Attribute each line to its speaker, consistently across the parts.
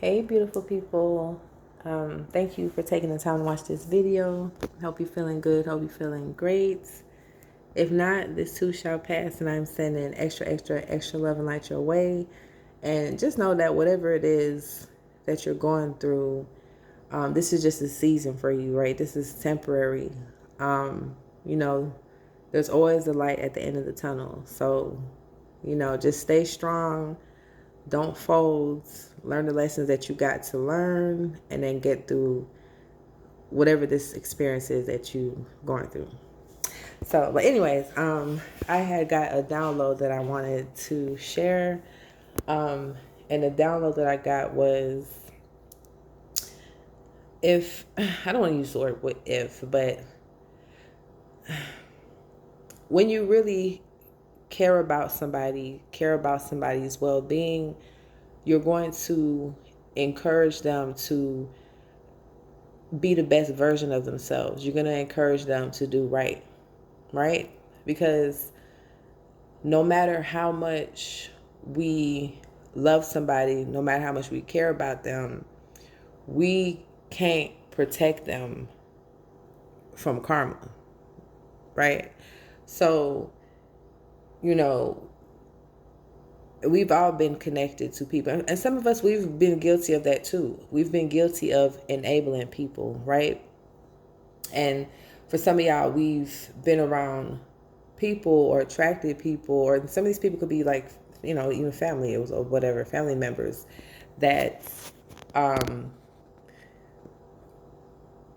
Speaker 1: Hey, beautiful people. Thank you for taking the time to watch this video. Hope you're feeling good. Hope you're feeling great. If not, this too shall pass, and I'm sending extra, extra, extra love and light your way. And just know that whatever it is that you're going through, this is just a season for you, right? This is temporary. You know, there's always a light at the end of the tunnel. So, just stay strong. Don't fold. Learn the lessons that you got to learn, and then get through whatever this experience is that you going through. So, but anyways, I had got a download that I wanted to share, and the download that I got was, if I don't want to use the word with if, but when you really care about somebody, care about somebody's well-being, you're going to encourage them to be the best version of themselves. You're going to encourage them to do right, right? Because no matter how much we love somebody, no matter how much we care about them, we can't protect them from karma, right? So, you know, we've all been connected to people, and some of us, we've been guilty of that too. We've been guilty of enabling people, right? And for some of y'all, we've been around people or attracted people, or some of these people could be like, even family or whatever, family members that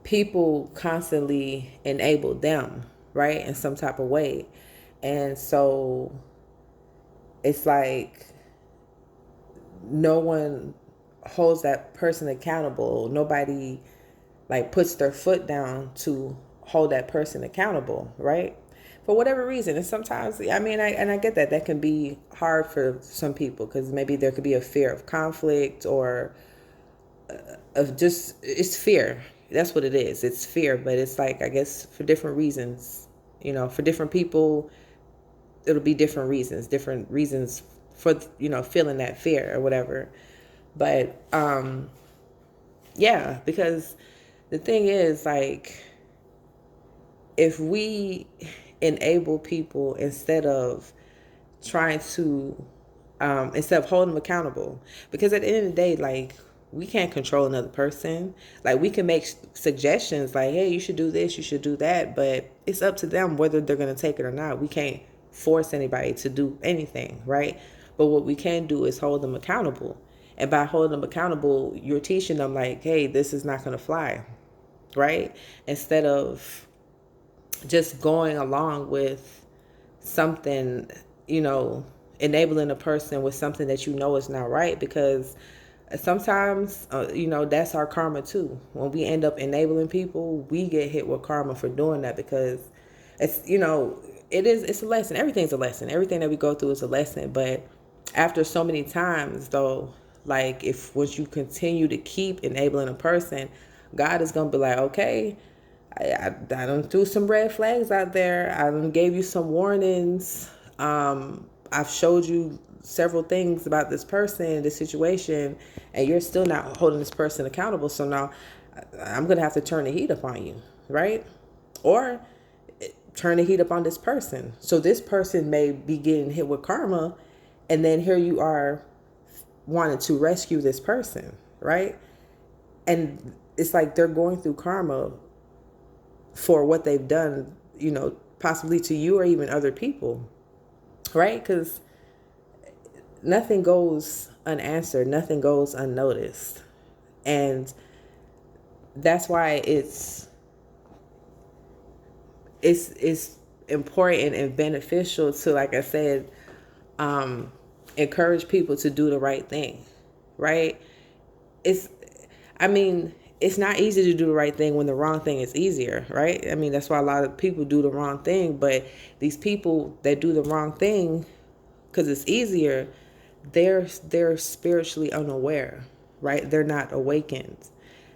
Speaker 1: people constantly enable them, right, in some type of way. And so it's like no one holds that person accountable. Nobody like puts their foot down to hold that person accountable, right? For whatever reason. And sometimes, I get that can be hard for some people, because maybe there could be a fear of conflict, or of just, it's fear. That's what it is. It's fear. But it's like, I guess for different reasons, for different people, it'll be different reasons for, feeling that fear or whatever. But yeah, because the thing is, like, if we enable people instead of trying to, instead of holding them accountable, because at the end of the day, like, we can't control another person. Like, we can make suggestions like, hey, you should do this, you should do that, but it's up to them whether they're going to take it or not. We can't force anybody to do anything, right? But what we can do is hold them accountable. And by holding them accountable, you're teaching them, like, hey, this is not going to fly, right? Instead of just going along with something, enabling a person with something that is not right. Because sometimes, that's our karma too. When we end up enabling people, we get hit with karma for doing that, because it's a lesson. Everything's a lesson. Everything that we go through is a lesson. But after so many times, though, like, if once you continue to keep enabling a person, God is going to be like, okay, I done threw some red flags out there. I done gave you some warnings. I've showed you several things about this person, this situation, and you're still not holding this person accountable. So now I'm going to have to turn the heat up on you, right? Or turn the heat up on this person. So this person may be getting hit with karma, and then here you are wanting to rescue this person, right? And it's like they're going through karma for what they've done, possibly to you or even other people, right? Because nothing goes unanswered, nothing goes unnoticed. And that's why it's important and beneficial to, like I said, encourage people to do the right thing, right? It's, I mean, it's not easy to do the right thing when the wrong thing is easier, right? I mean, that's why a lot of people do the wrong thing. But these people that do the wrong thing because it's easier, they're spiritually unaware, right? They're not awakened.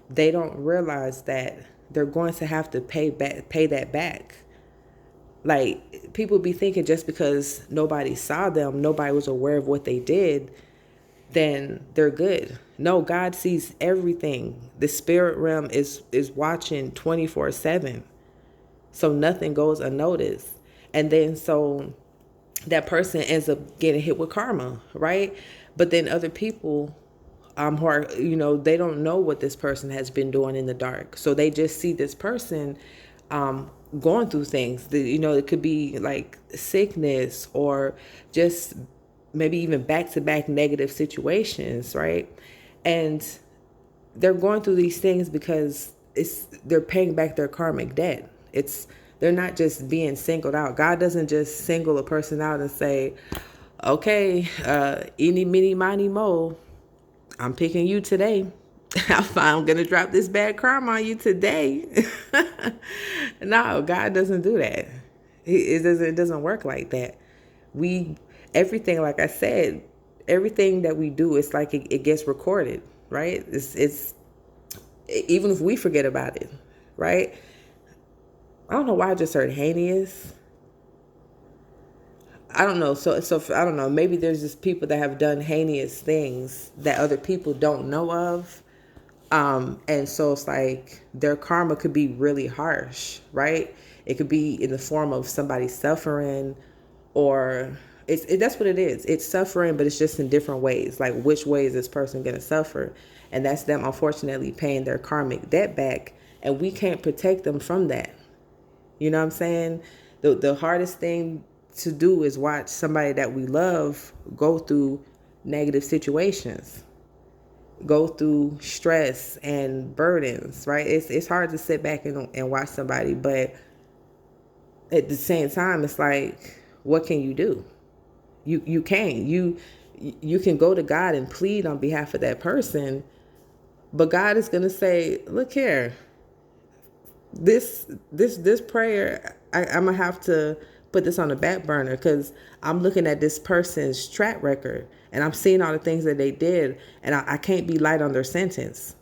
Speaker 1: They don't realize that they're going to have to pay that back. Like, people be thinking just because nobody saw them, nobody was aware of what they did, then they're good. No, God sees everything. The spirit realm is watching 24/7. So nothing goes unnoticed. And then so that person ends up getting hit with karma, right? But then other people who are, they don't know what this person has been doing in the dark. So they just see this person going through things. It could be like sickness or just maybe even back-to-back negative situations, right? And they're going through these things because they're paying back their karmic debt. They're not just being singled out. God doesn't just single a person out and say, okay, eeny, meeny, miny, mo, I'm picking you today. I'm going to drop this bad karma on you today. No, God doesn't do that. It doesn't work like that. Everything, like I said, everything that we do, it's like it gets recorded, right? It's even if we forget about it, right? I don't know why I just heard heinous. I don't know. So I don't know. Maybe there's just people that have done heinous things that other people don't know of. And so it's like their karma could be really harsh, right? It could be in the form of somebody suffering, or that's what it is. It's suffering, but it's just in different ways. Like, which way is this person going to suffer? And that's them, unfortunately, paying their karmic debt back. And we can't protect them from that. You know what I'm saying? The hardest thing to do is watch somebody that we love go through negative situations, go through stress and burdens, right? It's hard to sit back and watch somebody, but at the same time, it's like, what can you do? You can't. You can go to God and plead on behalf of that person, but God is gonna say, look here, this prayer, I'm gonna have to put this on the back burner because I'm looking at this person's track record and I'm seeing all the things that they did, and I can't be light on their sentence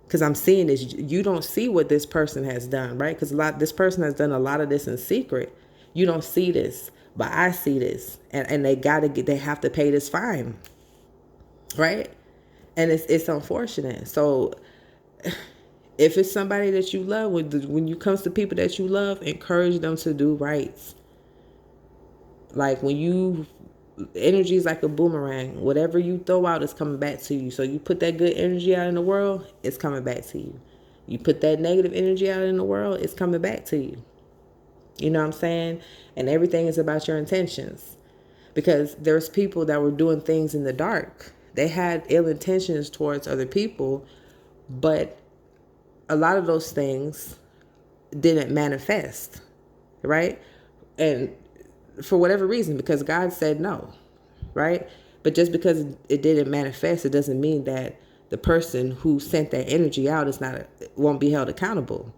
Speaker 1: because I'm seeing this. You don't see what this person has done, right? Because this person has done a lot of this in secret. You don't see this, but I see this, and they have to pay this fine, right? And it's unfortunate. So if it's somebody that you love, when you comes to people that you love, encourage them to do right. Like energy is like a boomerang. Whatever you throw out is coming back to you. So you put that good energy out in the world, it's coming back to you. You put that negative energy out in the world, it's coming back to you. You know what I'm saying? And everything is about your intentions. Because there's people that were doing things in the dark. They had ill intentions towards other people, but a lot of those things didn't manifest, right? And for whatever reason, because God said no, right? But just because it didn't manifest, it doesn't mean that the person who sent that energy out won't be held accountable,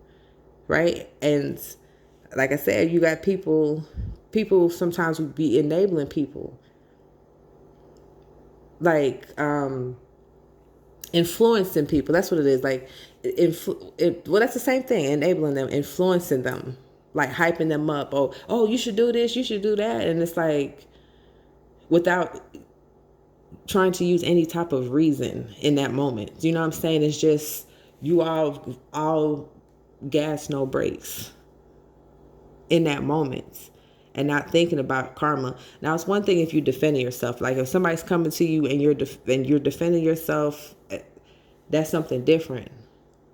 Speaker 1: right? And like I said, you got people sometimes would be enabling people, like influencing people. That's what it is. Like, well, that's the same thing. Enabling them, influencing them, like hyping them up. Oh, you should do this, you should do that, and it's like without trying to use any type of reason in that moment. You know what I'm saying? It's just you all gas, no brakes in that moment, and not thinking about karma. Now, it's one thing if you're defending yourself. Like if somebody's coming to you and you're defending yourself, that's something different.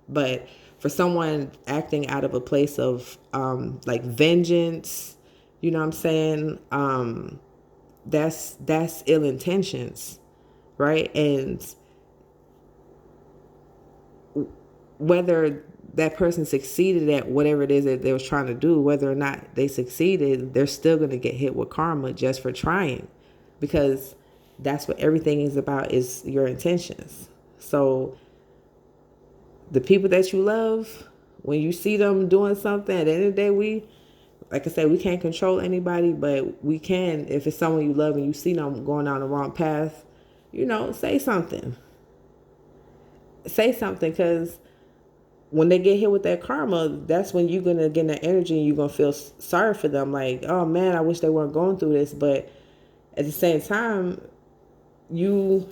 Speaker 1: But for someone acting out of a place of like vengeance, you know what I'm saying? That's ill intentions, right? And whether that person succeeded at whatever it is that they was trying to do, whether or not they succeeded, they're still going to get hit with karma just for trying, because that's what everything is about, is your intentions. So the people that you love, when you see them doing something, at the end of the day, like I said, we can't control anybody, but we can, if it's someone you love and you see them going down the wrong path, say something. Say something, because when they get hit with that karma, that's when you're going to get that energy and you're going to feel sorry for them. Like, oh man, I wish they weren't going through this. But at the same time, you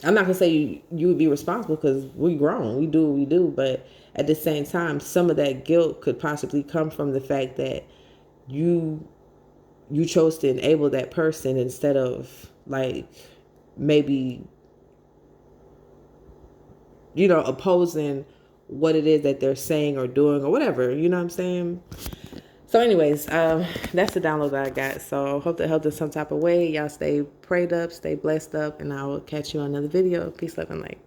Speaker 1: I'm not gonna say you would be responsible because we grown, we do what we do, but at the same time, some of that guilt could possibly come from the fact that you you chose to enable that person instead of like maybe opposing what it is that they're saying or doing or whatever. You know what I'm saying? So, anyways, that's the download that I got. So, hope that helped in some type of way. Y'all stay prayed up, stay blessed up, and I will catch you on another video. Peace, love, and light.